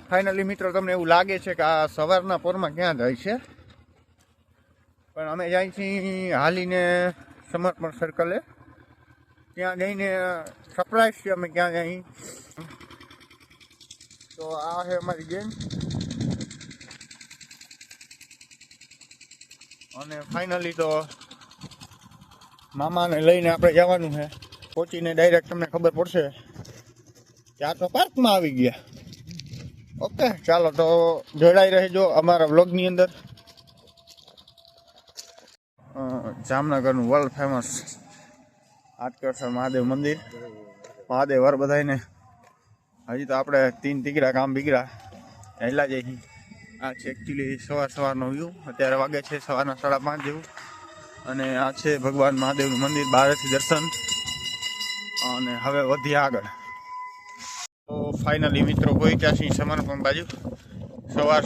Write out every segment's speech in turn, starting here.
Finally મિત્રો તમને એવું લાગે છે કે આ સવારના પોરમાં ક્યાં જાય છે, પણ અમે જાય છીએ હાલીને સમર્પણ સર્કલે. ત્યાં જઈને સરપ્રાઈઝ છે અમે ક્યાં જઈ. તો આ છે અમારી ગેંગ અને ફાઇનલી તો મામાને લઈને આપણે જવાનું છે. પહોંચીને ડાયરેક્ટ તમને ખબર પડશે કે આ તો પાર્કમાં આવી ગયા. ઓકે, ચાલો તો જોડાઈ રહેજો અમારા વ્લોગની અંદર. જામનગરનું વર્લ્ડ ફેમસ હાટકેશ્વર મહાદેવ મંદિર. મહાદેવ વર બધાને. હજી તો આપણે 3 તીકડા કામ બીગડા હેલા જઈ. આ છે એકચ્યુઅલી સવારનો વ્યૂ. અત્યારે વાગે છે સવારના 5:30 જેવું. અને આ છે ભગવાન મહાદેવનું મંદિર, બહારથી દર્શન. અને હવે વધીએ આગળ. તો ફાઇનલી મિત્રો પહોંચ્યા છીએ સમર્પણ બાજુ.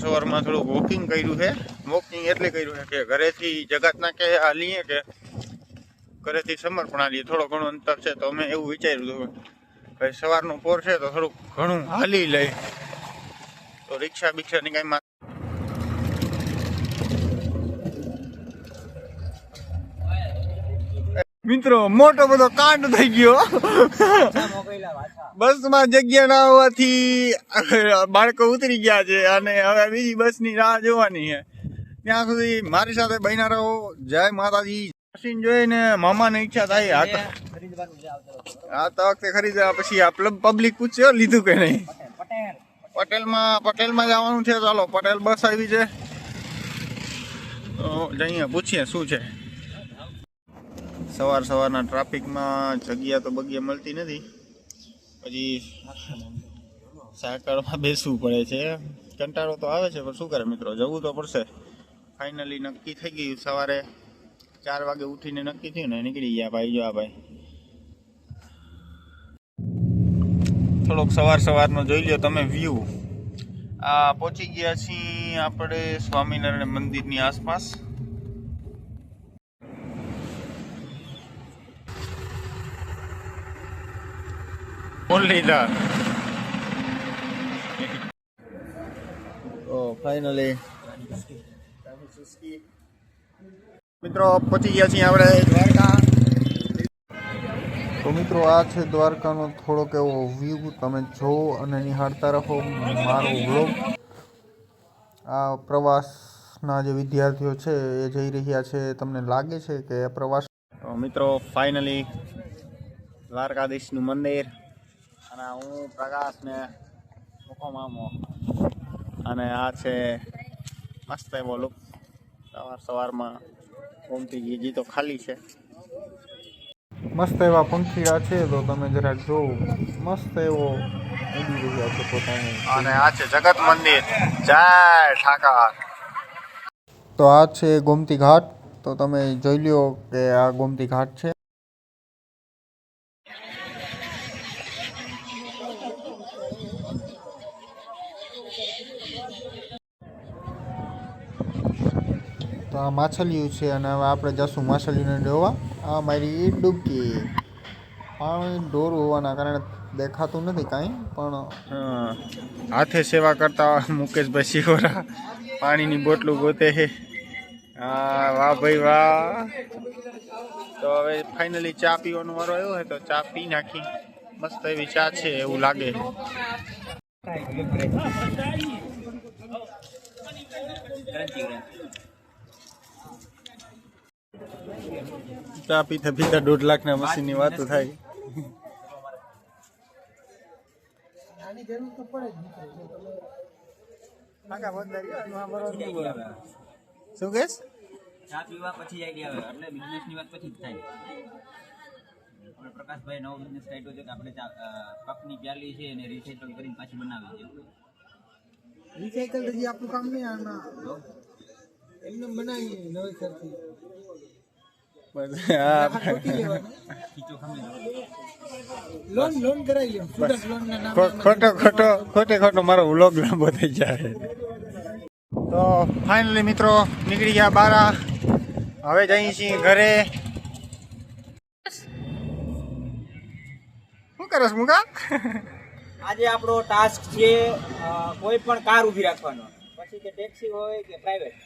સવારમાં થોડુંક વોકિંગ કર્યું છે. વોકિંગ એટલે કર્યું છે કે ઘરેથી જગતના કે હાલીએ કે ઘરેથી સમર્પણ હાલીએ. થોડો ઘણો અંતર છે તો અમે એવું વિચાર્યું હતું ભાઈ સવારનો પોર છે તો થોડુંક ઘણું હાલી લઈ. તો રિક્ષા બિક્ષાની કાંઈ મિત્રો મોટો બધો કાંડ થઈ ગયો. બસમાં જગ્યા ના હોવાથી બાળકો ઉતરી ગયા છે અને હવે બીજી બસની રાહ જોવાની છે. ત્યાં સુધી મારી સાથે બન્યા રહો. જય માતાજી. મશીન જોઈને મામાને ઈચ્છા થાય આ તો વખતે ખરીદવા. પછી આ પબ્લિક પૂછશે લીધું કે નહીં. પટેલમાં જવાનું છે. ચાલો પટેલ બસ આવી છે તો જઈએ પૂછીએ શું છે. સવારના ટ્રાફિકમાં જગ્યા તો બગ્યા મળતી નથી. પછી સાયકલમાં બેસવું પડે છે. કંટાળો તો આવે છે પણ શું કરે મિત્રો, જવું તો પડશે. ફાઇનલી નક્કી થઈ ગયું. સવારે 4 વાગે ઉઠીને નક્કી થયું ને નીકળી ગયા ભાઈ. જો આ ભાઈ થોડોક સવારનો જોઈ લ્યો તમે વ્યૂ. આ પહોંચી ગયા છીએ આપણે સ્વામિનારાયણ મંદિરની આસપાસ. ફાઇનલી મિત્રો પહોંચી ગયા છીએ આપણે દ્વારકા. તો મિત્રો આ છે દ્વારકાનો થોડોક એવો વ્યૂ. તમે જોવો અને નિહાળતા રહો મારો વ્લોગ. આ પ્રવાસના જે વિદ્યાર્થીઓ છે એ જઈ રહ્યા છે. તમને લાગે છે કે પ્રવાસ. મિત્રો ફાઇનલી દ્વારકાધીશનું મંદિર. અને હું પ્રકાશ ને મુખો મામો. અને આ છે મસ્ત એવો લુક. સવારમાં ગોમતીજી તો ખાલી છે. મસ્ત એવા પંખીડા છે તો તમે જરાક જોવો. મસ્ત એવો ઉડી રહ્યા છે પોતાને. અને આ છે જગત મંદિર. જય ઠાકર. તો આ છે ગોમતી ઘાટ. તો તમે જોઈ લ્યો કે આ ગોમતી ઘાટ છે. તો આ માછલીઓ છે અને હવે આપણે જશું માછલીને જોવા. આ મારી ડૂબકી. પાણી ઢોરું હોવાના કારણે દેખાતું નથી કાંઈ, પણ હાથે સેવા કરતા મુકેશભાઈ શિહોરા પાણીની બોટલું ગોતે છે. હા વાહ ભાઈ વાહ. તો હવે ફાઇનલી ચા પીવાનો વારો આવ્યો હોય તો ચા પી નાખી. મસ્ત એવી ચા છે એવું લાગે. ચા પીતા 1.5 લાખના મશીનની વાતો થાય. શું કેસ? ચા પીવા પછી આઈડિયા આવે એટલે બિઝનેસની વાત પછી જ થાય. આપણે પ્રકાશભાઈ નવો બિઝનેસ કાઢ્યો છે કે આપણે કપની પ્યાલી છે એને રિસાયકલ કરીને પાછી બનાવી છે. રિસાયકલ હજી આપણું કામ નહીં. આના એમને બનાવીએ નવી સરથી. લોન કરાવી લો. ખોટો મારો વ્લોગ લાંબો થઈ જાય. તો ફાઇનલી મિત્રો નીકળી ગયા બારા. હવે જઈએ છીએ ઘરે. શું કરસ મુકા? આજે આપણો ટાસ્ક છે કોઈ પણ કાર ઊભી રાખવાનો, પછી કે ટેક્સી હોય કે પ્રાઇવેટ.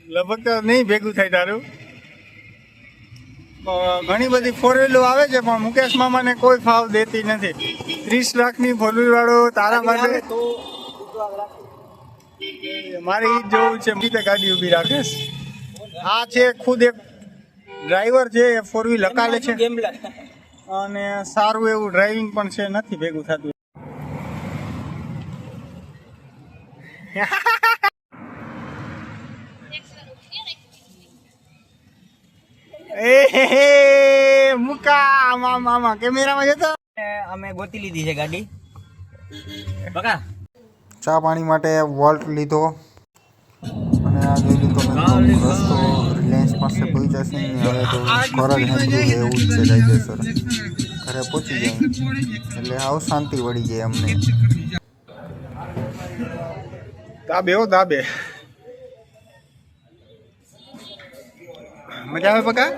લગભગ તો નહીં ભેગું થાય તારું. ઘણી બધી ફોર વ્હીલો આવે છે પણ મુકેશ મામાને કોઈ ફાવ દેતી નથી. 30 લાખની ફોર વ્હીલ વાળો તારા માટે તો રાખો. મારે ઈ જ જોવું છે. બીજે ગાડી ઊભી રાખે છે. આ છે ખુદ એક ડ્રાઈવર છે, ફોર વ્હીલ હકાલે છે ગેમ્બલર. અને સારું એવું ડ્રાઇવિંગ પણ છે. નથી ભેગું થતું. એ મુકા મામા કેમેરામાં જતો. અમે ગોતી લીધી છે ગાડી બકા. ચા પાણી માટે વોલ્ટ લીધો અને આ જોઈ લીધો મેં તો રસ્તો રિલાયન્સ પાસે પહોંચ્યા છે ને હવે તો ઘર જ હેમતું છે એવું જ છે કાયદેસર. ઘરે પહોંચી જાય એટલે આવ શાંતિ વળી જાય અમને. દાબે હો દાબે. મજા આવે પકા.